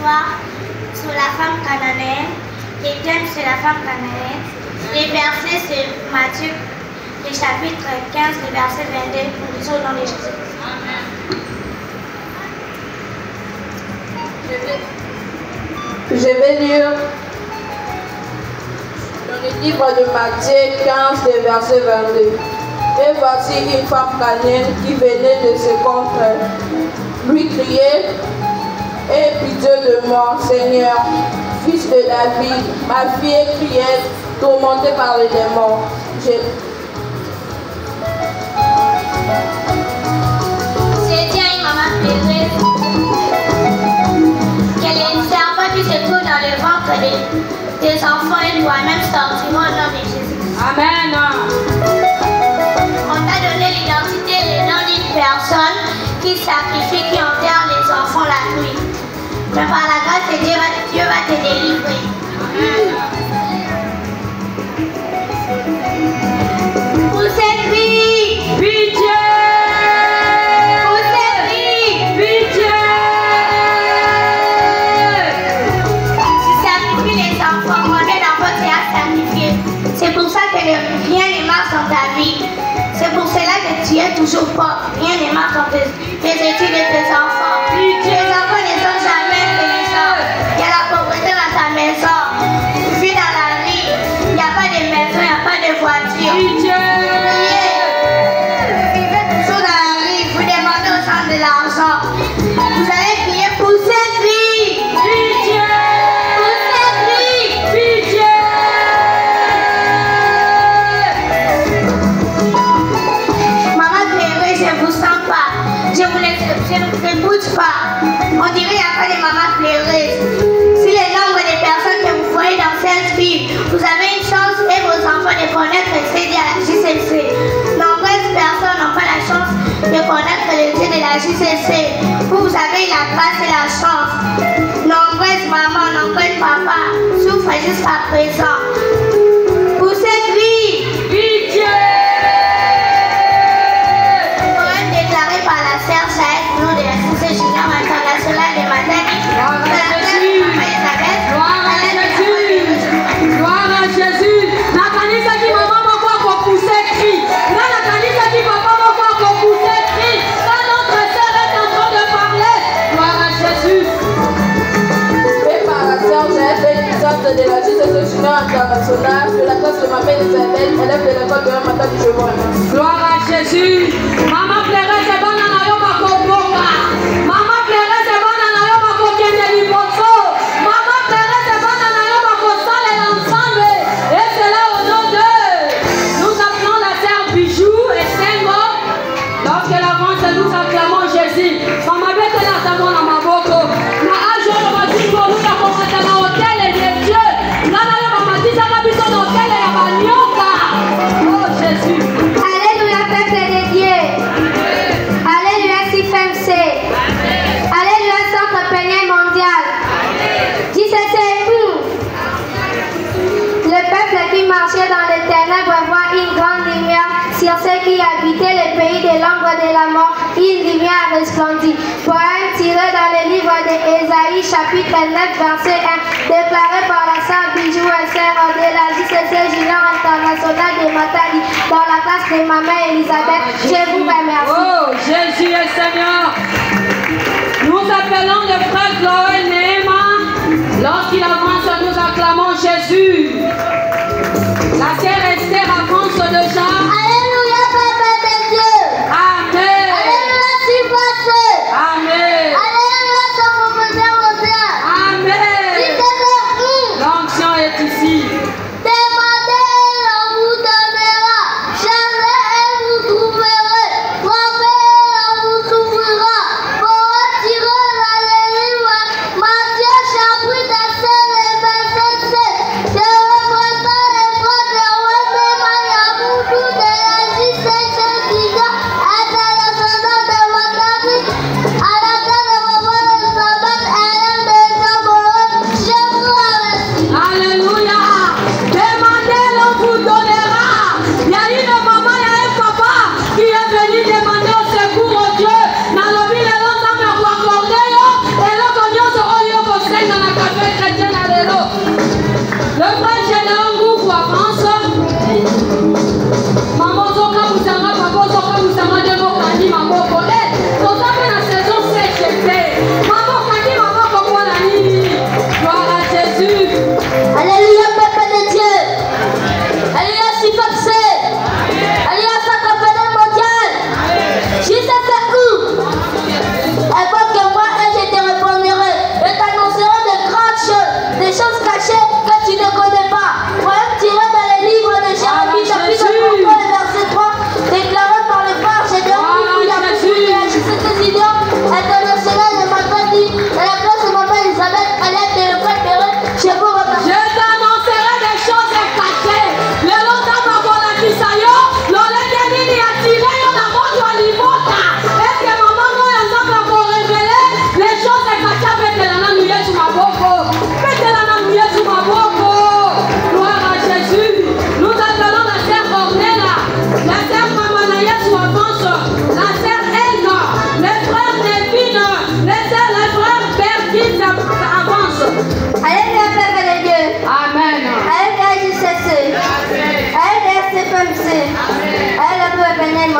l'histoire sur la femme cananéenne. Les thèmes, c'est la femme cananéenne. Les versets, c'est Matthieu, le chapitre 15, le verset 22, pour nous au nom de Jésus. Je vais lire dans le livre de Matthieu 15, le verset 22. Et voici une femme cananéenne qui venait de ses confrères, lui criait: aie pitié de moi, Seigneur, fils de David, ma fille est criée, tourmentée par les démons. J'ai dit à une maman pleureuse qu'elle est une serpent qui se trouve dans le ventre des enfants et toi-même sortiront au nom de Jésus. Amen. On t'a donné l'identité, le nom d'une personne qui sacrifie, qui enterre les enfants la nuit. Mais par la grâce de Dieu, Dieu va te délivrer. Amen. Pour cette vie, Pitié! pour cette vie, Pitié! tu sacrifies les enfants, combien d'enfants tu as sacrifié? C'est pour ça que rien ne marche dans ta vie. C'est pour cela que tu es toujours pauvre. Rien ne marche dans tes études de tes enfants. Tes enfants ne sont jamais intelligents. Il y a la pauvreté dans ta maison. Tu vis dans la rue. Il n'y a pas de maison, il n'y a pas de voiture. Pitié! Vous vivez toujours dans la rue. Vous demandez aux gens de l'argent. Vous allez prier pour cette vie. Pitié! Pour cette vie. Pitié! Maman pleureuse, je ne vous sens pas. Je ne vous écoute pas. On dirait qu'il n'y a pas de maman pleureuse. Si le nombre de personnes que vous voyez dans cette vie, vous avez une chance et vos enfants de connaître le Dieu de la JCC. Nombreuses personnes n'ont pas la chance de connaître le Dieu de la JCC. Vous avez la grâce et la chance. Nombreuses mamans, nombreux papas souffrent jusqu'à présent. Pour cette vie, Pitié! poème déclaré par la sœur Saïd Blou de la JCC Junior International de Matani. Gloire à Jésus! Gloire à Jésus! Gloire à Jésus! La kanisa qui maman m'a quoi pousser cri. Là la kanisa qui papa m'a quoi pousser cri. Là notre sœur est en train de parler. Gloire à Jésus! Et par la sœur, j'ai fait l'usage de la JCC Junior International de la classe de ma mère Isabelle, élève de l'école de Matin du Chevron. Gloire à Jésus! Maman pleurait, c'est bon, on a eu ma coboka. Maman pleurait, c'est bon, on a eu ma coquette de l'hyposo. Maman pleurait, c'est bon, on a eu ma cossale ensemble. Et c'est là au nom de nous appelons la terre Bijou et Sengo. Lorsque l'avance, nous acclamons Jésus. Maman bête là, ça mon amaboko. Na ajo le matingo, nous avons été dans l'hôtel de Dieu. Là, là, maman dit ça, nous sommes dans l'hôtel et à Manioka. Oh Jésus. Alléluia, peuple de Dieu. Alléluia, CFMC. Alléluia, Centre Peniel Mondial. JCC. Le peuple qui marchait dans les ténèbres voit une grande lumière. Sur ceux qui habitaient le pays de l'ombre de la mort, une lumière resplendit. Poème tiré dans le livre d'Ésaïe, chapitre 9, verset 1, déclaré par la sœur Bijou et sœur de la JCC Junior International de Matadi, dans la classe de ma mère Elisabeth. Je vous remercie. Oh, Jésus est Seigneur. Nous appelons le frère Chloé Néma. Lorsqu'il avance, nous acclamons Jésus. La sœur Esther avance déjà. Alléluia, peuple de Dieu. Amen. Alléluia, Siface. Amen. Alléluia, son professeur Rosia. Amen. L'onction est ici. Demandez et on vous donnera. Cherchez et vous trouverez. Frappez et on vous ouvrira. Pour retirer dans les livres, Matthieu chapitre 7, verset 7. Je reprends les bras de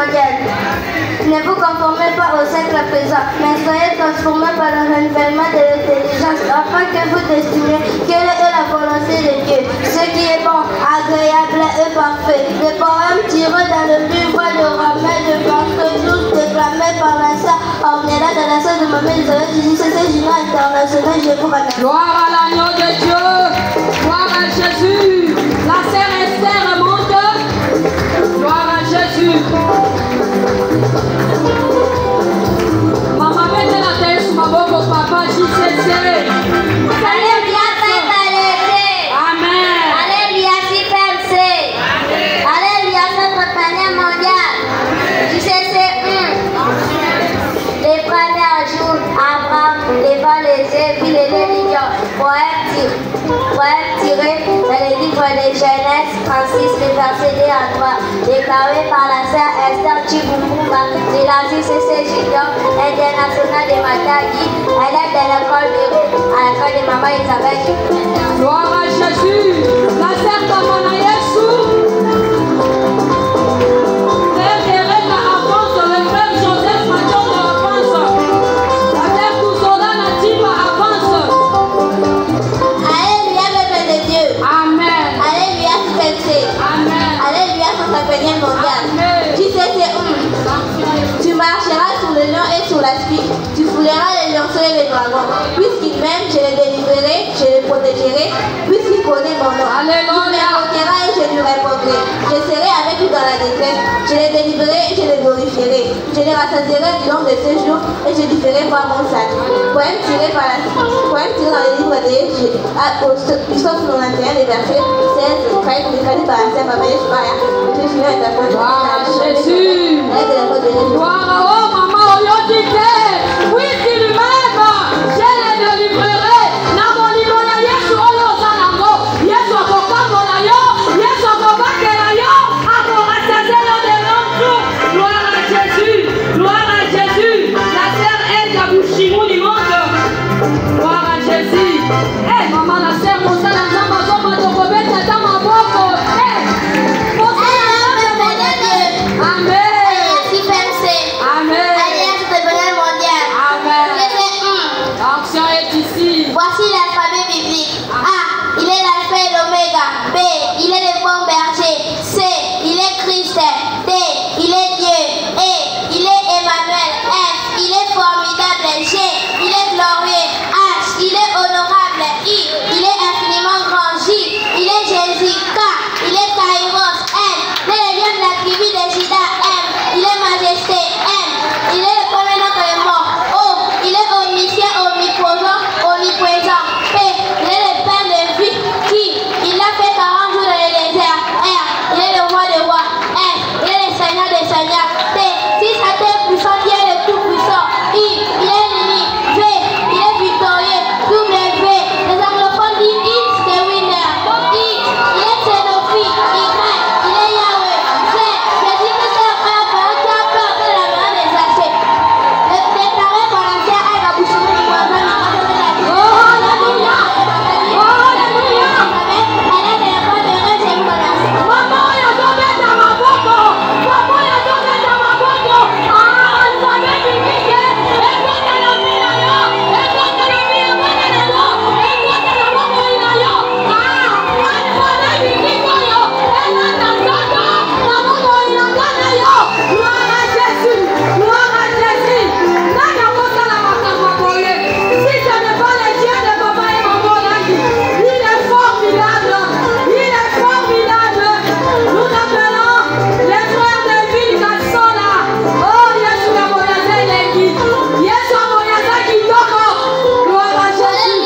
mondial. Ne vous conformez pas au siècle présent, mais soyez transformés par le renouvellement de l'intelligence afin que vous déciniez quelle est la volonté de Dieu, ce qui est bon, agréable et parfait. Le poème tiré dans le livre de Romains de François 12 déclamé par l'ancien Ornella de la salle de Maman Elisabeth du CC Junior International, je vous remercie. Gloire à l'agneau de Dieu, gloire à Jésus. La sœur Esther monte. Gloire à Jésus. Maman, mettez la tête sur ma boque au papa JCC. Alléluia, Amen. Alléluia, CPMC. Alléluia, notre panier mondial. JCC 1. Les premiers jours, Abraham leva les yeux, puis les millions. Poème tiré dans le livre de Genèse 36, le verset 2 à 3, déclaré par la sœur Esther Chibumbumba de la CC Junior International de Matagi. Elle est de l'école de Maman Elisabeth. Gloire à Jésus. La sœur Kamana Yesu. Frère Dereka avance, le frère Joseph Machon avance. La sœur Kuzola Natima avance. Alléluia, peuple de Dieu. Amen. Alléluia, CPC. Amen. Alléluia, son panier mondial. Amen. JCC 1. Tu marcheras sur le lion et sur la spique. Tu fouleras les lionceaux et les dragons. Puisqu'il m'aime, je le délivrerai, je le protégerai. Puisqu'il connaît mon nom. Alléluia. Il m'invoquera et je lui répondrai. Je serai avec lui dans la détresse. Je le délivrerai et je le glorifierai. Je le rassasierai du long de ce jour et je lui ferai voir mon salut. Poème tiré dans le livre de Psaume 91, les versets 16 et 13, déclaré par la sœur Babel Espaya. Gloire à Jésus. Gloire à oh maman Oyodite. Oui, s'il m'aime, je le délivrerai. Namo limoya Yesu oyo zanango. Yesu akokambo na yo. Yesu akobake na yo. Akorasase yo de l'entour. Gloire à Jésus. Gloire à Jésus. La sœur Elga Bouchimou du monde. Gloire à Jésus. Eh maman la sœur Mosala Nzamba Zoma Tokobeta Tama Boko. Amen. Amen. Amen. L'action est ici. Voici l'alphabet biblique. A, il est l'alpha et l'oméga. B, il est le bon berger. C, il est Christ. D, il est Dieu. E, il est Emmanuel. F, il est formidable. G, il est glorieux. H, il est honorable. I, il est infiniment grand. J, il est Jésus. K, il est Kairos. N, il est le lion de la tribu de Juda. M, il est majesté. N, il est le premier nom de mort. O, il est omniscient, omnipotent, omniprésent. P, il est le pain de vie. Q, il a fait 40 jours dans le désert. R, il est le roi des rois. S, il est le seigneur des seigneurs. T, si ça t'est puissant, il est le tout puissant. I, il est l'uni. V, il est victorieux. W, les anglophones disent it's the winner. I, il est Thénophile. Y, il est Yahweh. Z, Jésus Christ est le frère qui a peur de la main des sachets. Déclaré par l'ancien Aïga Bouchimou du voisin de la maison de la vie. Oh, alléluia. Oh, alléluia. Elle est de l'école de Rennes, je vous remercie. Maman, il y a deux bêtes dans ma boque. Maman, il y a deux bêtes dans ma boque. Ah, alphabet biblique. Et toi, t'as le milayo. Et toi, t'as le milayo. Et toi, t'as le boque milayo. Ah, alphabet biblique. Et là, t'as todo. La boque milayo. Gloire à Jésus. Gloire à Jésus. Là, il y a pas ça la maman. Si ce n'est pas le Dieu de papa et maman, il est formidable. Il est formidable. Nous appelons les frères de ville Kassola. Oh, Yesu Amoyaza Elengi. Yesu Amoyaza Kitoko. Gloire à Jésus.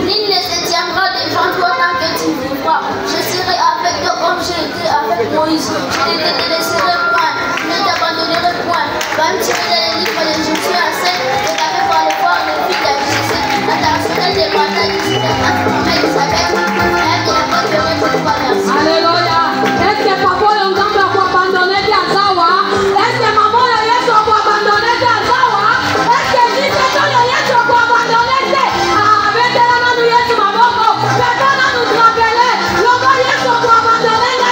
L'île ne se tiendra devant toi tant que tu vivras. Je serai avec toi comme j'ai été avec Moïse. Je ne te délaisserai point, je ne t'abandonnerai point. Même tiré dans le livre de Josué à 7, regardé par le corps de fille d'Agissé, international des batailles du cinéma, Maman Elisabeth, elle de la bonne période de toi, merci. Alléluia. Est-ce que papa Yongamba a abandonné Kazawa? Est-ce que maman Yesu a abandonné Kazawa? Est-ce que Jésus Yesu a abandonné? Ah, mettez la main de Yesu, maman. Mettez la main de Yesu, maman. Yesu a abandonné.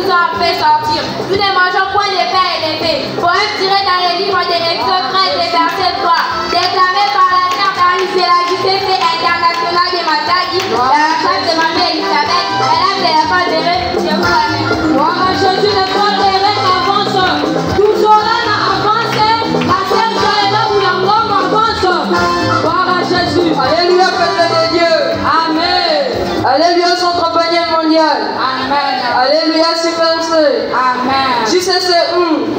nous a fait sortir. Nous ne mangeons point des pains élevés. Poème tiré dans les livres de l'Exode 13 et verset 3. Déclaré par la sœur Darius de la JCC internationale de Matadi, la classe de Maman Elisabeth, élève de l'école de Ré, je vous remercie. Gloire à Jésus, l'école de Ré avance. Tout cela avance. La sœur Joëlla Boulangom avance. Gloire à Jésus. Alléluia, peuple de Dieu. Amen. Alléluia, centre panier mondial. Amen. Alléluia, super. Amen. JCC.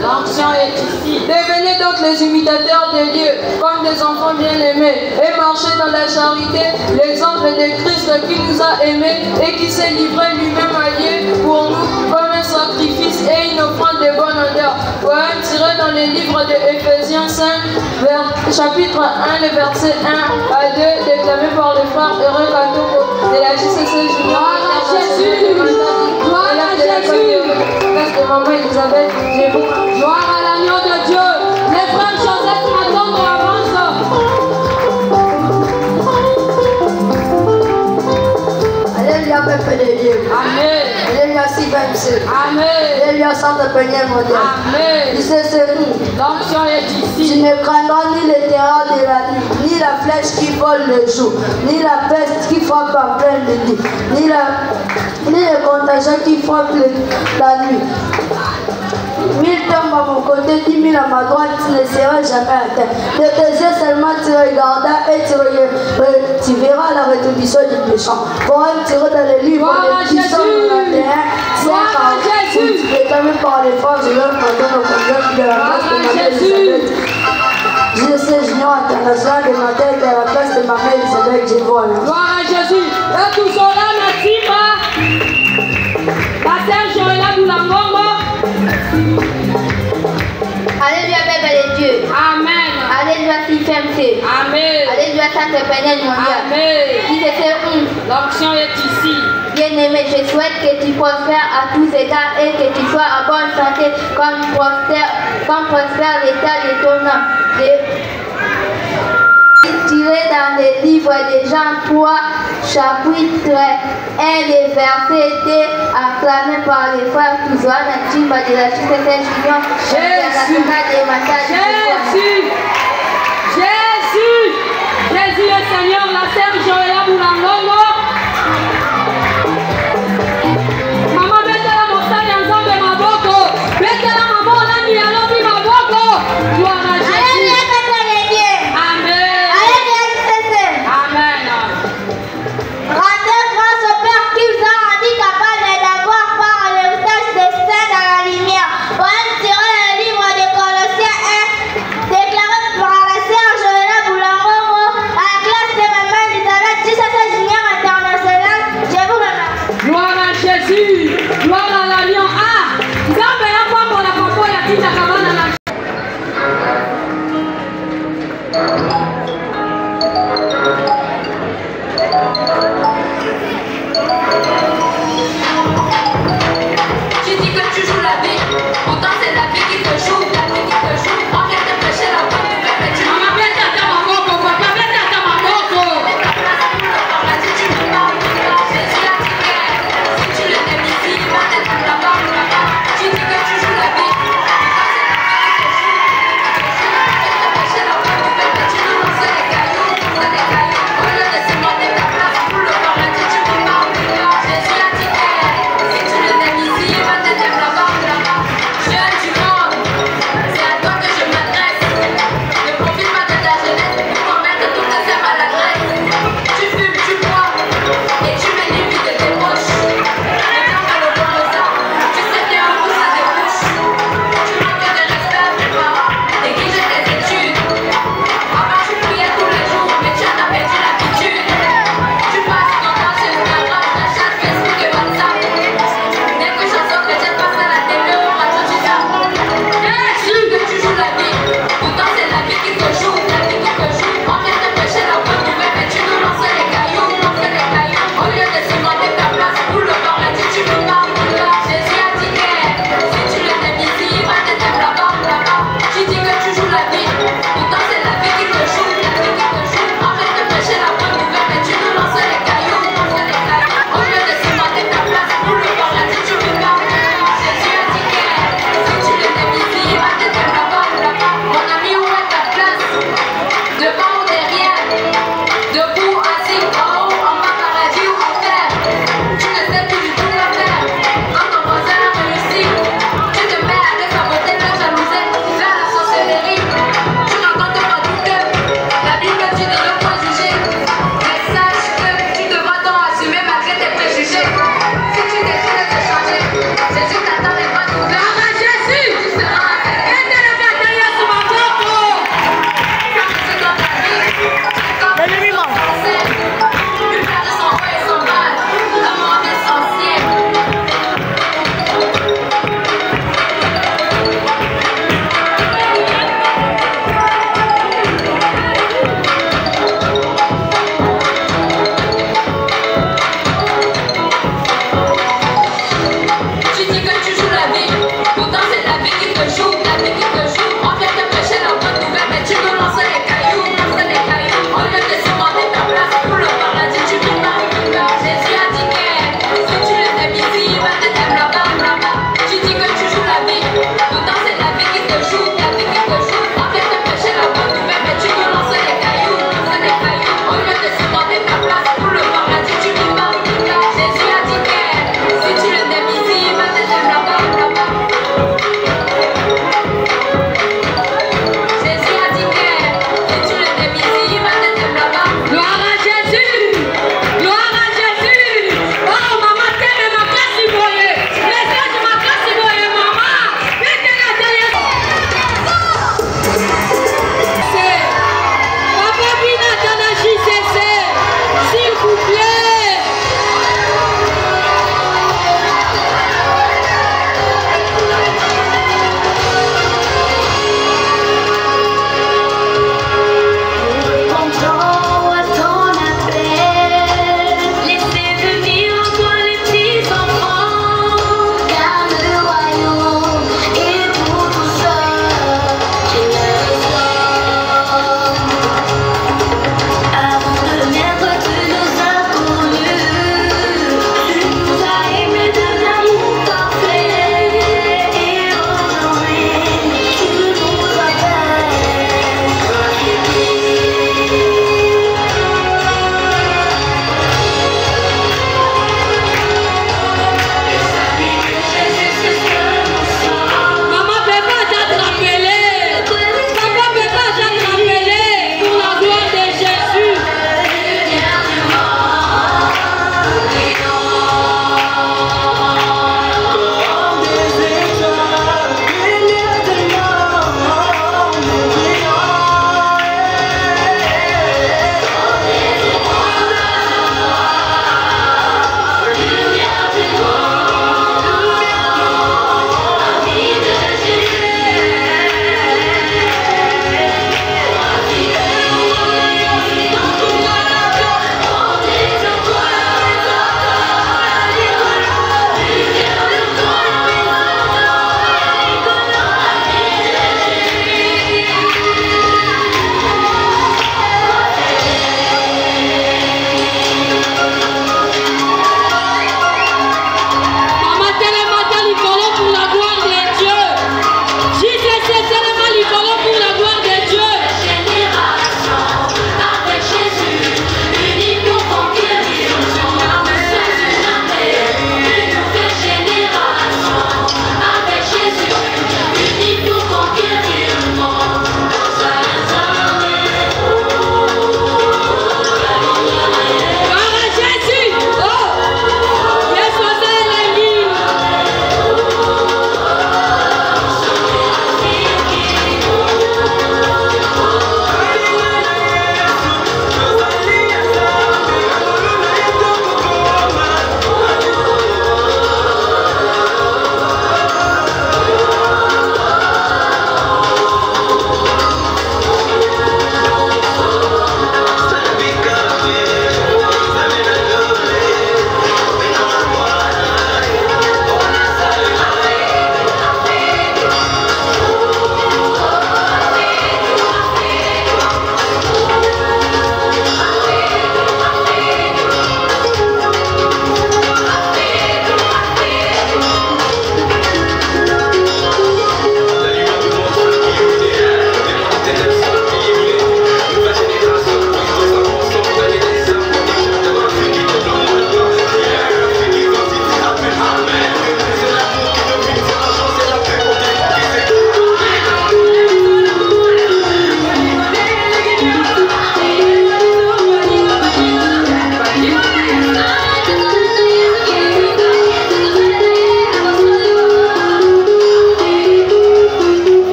L'onction est ici. Devenez donc les imitateurs de Dieu, comme des enfants bien-aimés, et marchez dans la charité, l'exemple de Christ qui nous a aimés et qui s'est livré lui-même à Dieu pour nous, comme un sacrifice et une offrande de bonne odeur. Poème tiré dans le livre de Éphésiens 5, chapitre 1, le verset 1 à 2, déclamé par le frère Eric Katoko de la JCC Junior. Gloire à Jésus. Gloire à Jésus. De Maman Elisabeth, je vous Gloire à l'agneau de Dieu. Les frères Joseph Matombo avancent. Alléluia, peuple de Dieu. Amen. Alléluia, CFMC. Amen. Alléluia, centre panier mondial. Amen. JCC. L'onction est Tu ici. ne craindras ni les terreurs de la nuit, ni la flèche qui vole le jour, ni la peste qui frappe en pleine nuit, ni le contagion qui frappe la nuit. 1000 tombent à mon côté, 10 000 à ma droite, tu ne seras jamais atteint. De tes yeux seulement tu regardas et tu verras la rétribution du méchant. Poème tiré dans le livre Gloire à de Psaume Jésus. 91, Gloire à Jésus. déclamé par les frères, je leur pardonne au congrès de la Gloire place de à Maman Jésus. Elisabeth. JCC Junior International de ma tête à la place de Maman Elisabeth, je vois là. Gloire à Jésus. Et tout cela n'attire pas. La sœur Joëlla Boulangombo. Alléluia, peuple de Dieu. Amen. Alléluia, CFMC. Amen. Alléluia, centre panier mondial. Amen. JCC. L'onction est ici. Bien-aimé, je souhaite que tu prospères à tous égards et que tu sois en bonne santé comme prospère l'état de ton âme. Tiré dans les livres de Jean 3, chapitre 1, les versets 2, acclamé par les frères Touzoua Natimba de la JCC Junior internationale de Matadi. Jésus. Jésus. Jésus est Seigneur. La sœur Joëlla Boulangombo.